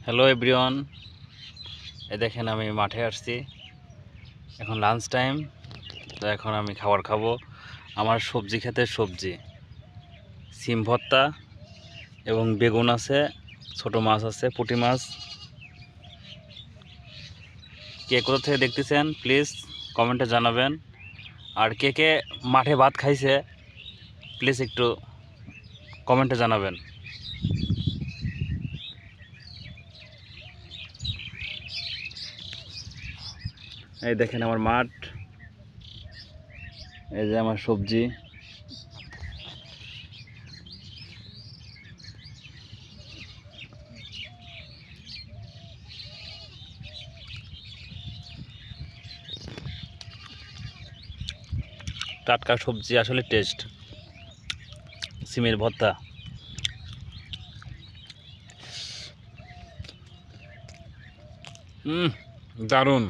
Hello everyone, এই দেখেন আমি মাঠে আসছি। এখন লাঞ্চ টাইম, তো এখন আমি খাবার খাবো। আমার সবজি ক্ষেতের সবজি, সিম ভর্তা এবং বেগুন আছে, ছোট মাছ আছে, পুঁটি মাছ। কে কোথা থেকে দেখতেছেন প্লিজ কমেন্টে জানাবেন। আর কে কে মাঠে ভাত খাইছে প্লিজ একটু কমেন্টে জানাবেন। এই দেখেন আমার মাঠ, এই যে আমার সবজি। টাটকা সবজি আসলে টেস্ট। সিমের ভর্তা, দারুণ।